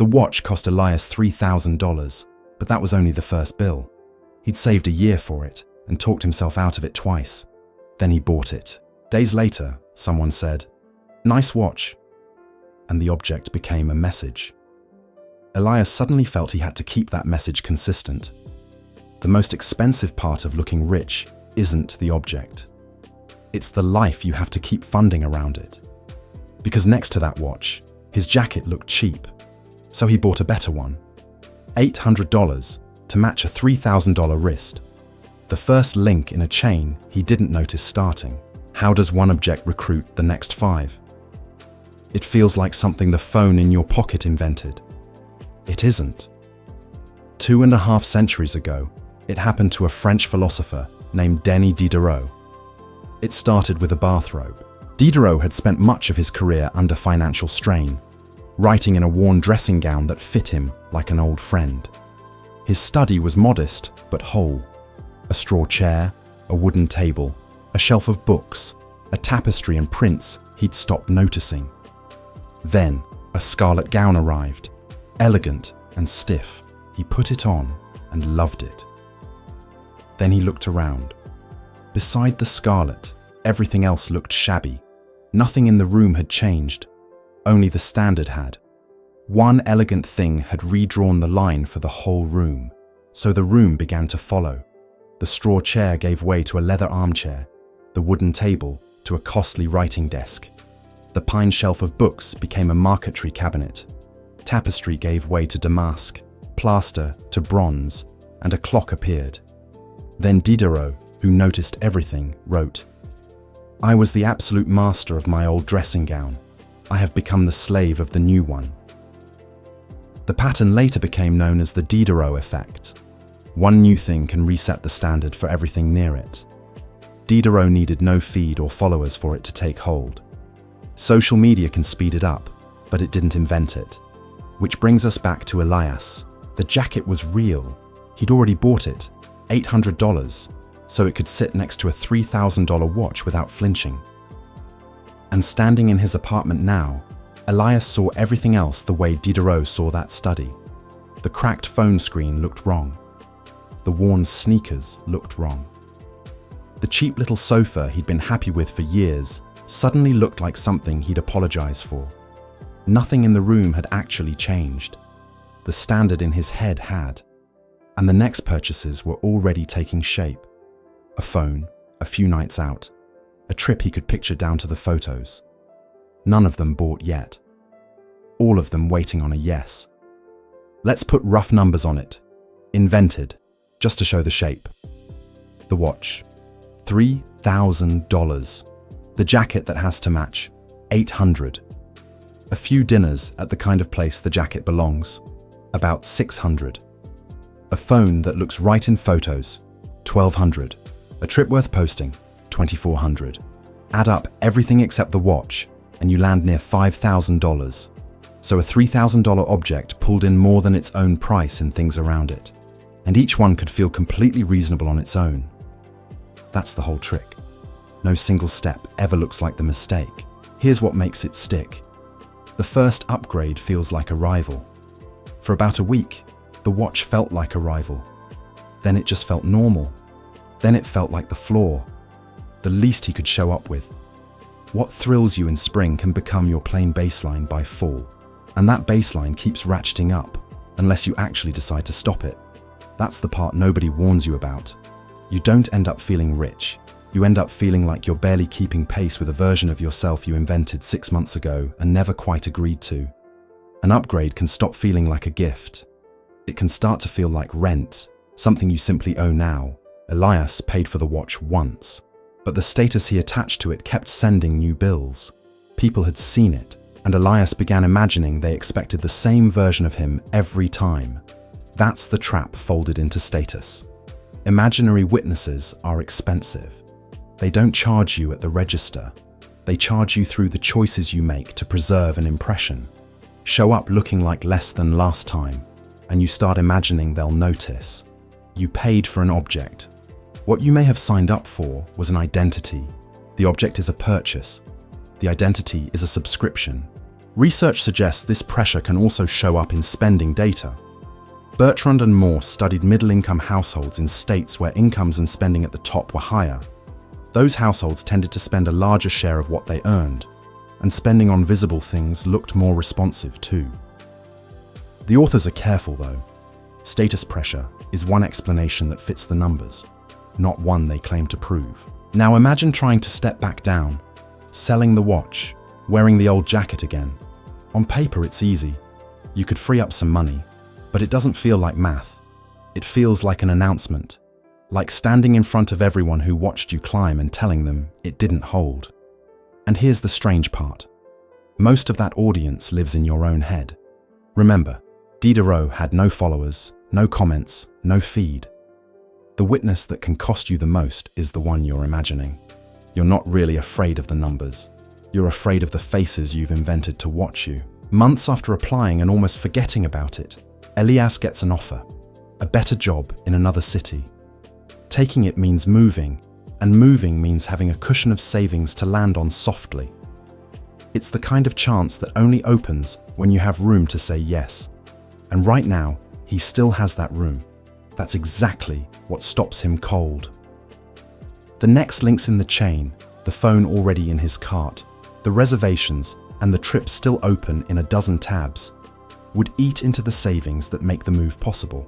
The watch cost Elias $3,000, but that was only the first bill. He'd saved a year for it and talked himself out of it twice. Then he bought it. Days later, someone said, "Nice watch." And the object became a message. Elias suddenly felt he had to keep that message consistent. The most expensive part of looking rich isn't the object. It's the life you have to keep funding around it. Because next to that watch, his jacket looked cheap. So he bought a better one. $800 to match a $3,000 wrist. The first link in a chain he didn't notice starting. How does one object recruit the next 5? It feels like something the phone in your pocket invented. It isn't. 2.5 centuries ago, it happened to a French philosopher named Denis Diderot. It started with a bathrobe. Diderot had spent much of his career under financial strain, writing in a worn dressing gown that fit him like an old friend. His study was modest but whole. A straw chair, a wooden table, a shelf of books, a tapestry and prints he'd stopped noticing. Then, a scarlet gown arrived, elegant and stiff. He put it on and loved it. Then he looked around. Beside the scarlet, everything else looked shabby. Nothing in the room had changed. Only the standard had. One elegant thing had redrawn the line for the whole room, so the room began to follow. The straw chair gave way to a leather armchair, the wooden table to a costly writing desk. The pine shelf of books became a marquetry cabinet. Tapestry gave way to damask, plaster to bronze, and a clock appeared. Then Diderot, who noticed everything, wrote, "I was the absolute master of my old dressing gown. I have become the slave of the new one." The pattern later became known as the Diderot Effect. One new thing can reset the standard for everything near it. Diderot needed no feed or followers for it to take hold. Social media can speed it up, but it didn't invent it. Which brings us back to Elias. The jacket was real. He'd already bought it, $800, so it could sit next to a $3,000 watch without flinching. And standing in his apartment now, Elias saw everything else the way Diderot saw that study. The cracked phone screen looked wrong. The worn sneakers looked wrong. The cheap little sofa he'd been happy with for years suddenly looked like something he'd apologize for. Nothing in the room had actually changed. The standard in his head had. And the next purchases were already taking shape. A phone, a few nights out, a trip he could picture down to the photos. None of them bought yet. All of them waiting on a yes. Let's put rough numbers on it. Invented, just to show the shape. The watch, $3,000. The jacket that has to match, $800. A few dinners at the kind of place the jacket belongs, about $600. A phone that looks right in photos, $1,200. A trip worth posting, $2,400. Add up everything except the watch, and you land near $5,000. So a $3,000 object pulled in more than its own price in things around it. And each one could feel completely reasonable on its own. That's the whole trick. No single step ever looks like the mistake. Here's what makes it stick. The first upgrade feels like a rival. For about a week, the watch felt like a rival. Then it just felt normal. Then it felt like the floor, the least he could show up with. What thrills you in spring can become your plain baseline by fall. And that baseline keeps ratcheting up, unless you actually decide to stop it. That's the part nobody warns you about. You don't end up feeling rich. You end up feeling like you're barely keeping pace with a version of yourself you invented 6 months ago and never quite agreed to. An upgrade can stop feeling like a gift. It can start to feel like rent, something you simply owe now. Elias paid for the watch once, but the status he attached to it kept sending new bills. People had seen it, and Elias began imagining they expected the same version of him every time. That's the trap folded into status. Imaginary witnesses are expensive. They don't charge you at the register. They charge you through the choices you make to preserve an impression. Show up looking like less than last time, and you start imagining they'll notice. You paid for an object. What you may have signed up for was an identity. The object is a purchase. The identity is a subscription. Research suggests this pressure can also show up in spending data. Bertrand and Morse studied middle-income households in states where incomes and spending at the top were higher. Those households tended to spend a larger share of what they earned, and spending on visible things looked more responsive too. The authors are careful though. Status pressure is one explanation that fits the numbers, not one they claim to prove. Now imagine trying to step back down, selling the watch, wearing the old jacket again. On paper it's easy. You could free up some money, but it doesn't feel like math. It feels like an announcement, like standing in front of everyone who watched you climb and telling them it didn't hold. And here's the strange part. Most of that audience lives in your own head. Remember, Diderot had no followers, no comments, no feed. The witness that can cost you the most is the one you're imagining. You're not really afraid of the numbers. You're afraid of the faces you've invented to watch you. Months after applying and almost forgetting about it, Elias gets an offer, a better job in another city. Taking it means moving, and moving means having a cushion of savings to land on softly. It's the kind of chance that only opens when you have room to say yes. And right now, he still has that room. That's exactly what stops him cold. The next links in the chain, the phone already in his cart, the reservations, and the trip still open in a dozen tabs, would eat into the savings that make the move possible.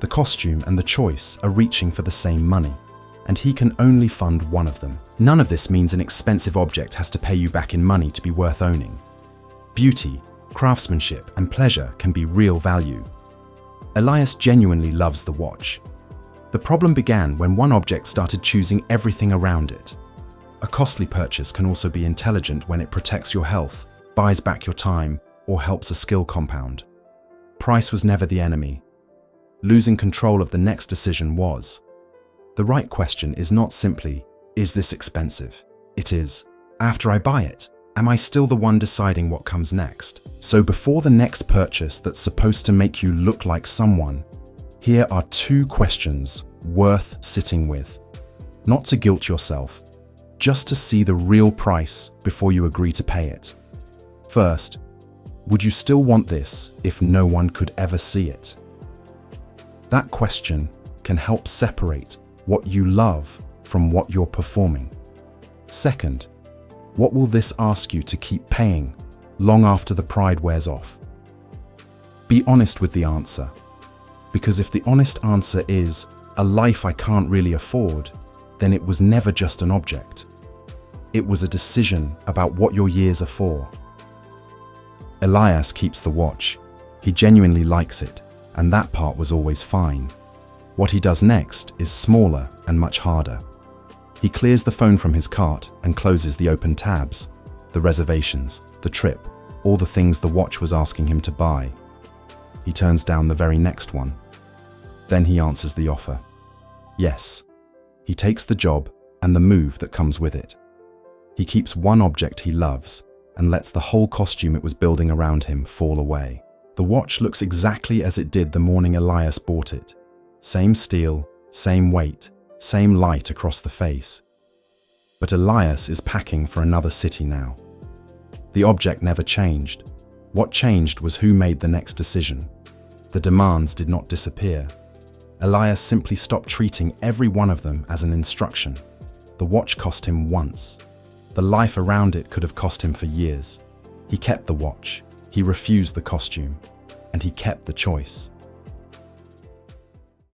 The costume and the choice are reaching for the same money, and he can only fund one of them. None of this means an expensive object has to pay you back in money to be worth owning. Beauty, craftsmanship, and pleasure can be real value. Elias genuinely loves the watch. The problem began when one object started choosing everything around it. A costly purchase can also be intelligent when it protects your health, buys back your time, or helps a skill compound. Price was never the enemy. Losing control of the next decision was. The right question is not simply, is this expensive? It is, after I buy it, am I still the one deciding what comes next? So before the next purchase that's supposed to make you look like someone, here are 2 questions worth sitting with. Not to guilt yourself, just to see the real price before you agree to pay it. First, would you still want this if no one could ever see it? That question can help separate what you love from what you're performing. Second, what will this ask you to keep paying long after the pride wears off? Be honest with the answer, because if the honest answer is a life I can't really afford, then it was never just an object. It was a decision about what your years are for. Elias keeps the watch. He genuinely likes it, and that part was always fine. What he does next is smaller and much harder. He clears the phone from his cart and closes the open tabs, the reservations, the trip, all the things the watch was asking him to buy. He turns down the very next one. Then he answers the offer. Yes, he takes the job and the move that comes with it. He keeps one object he loves and lets the whole costume it was building around him fall away. The watch looks exactly as it did the morning Elias bought it. Same steel, same weight, same light across the face. But Elias is packing for another city now. The object never changed. What changed was who made the next decision. The demands did not disappear. Elias simply stopped treating every one of them as an instruction. The watch cost him once. The life around it could have cost him for years. He kept the watch, he refused the costume, and he kept the choice.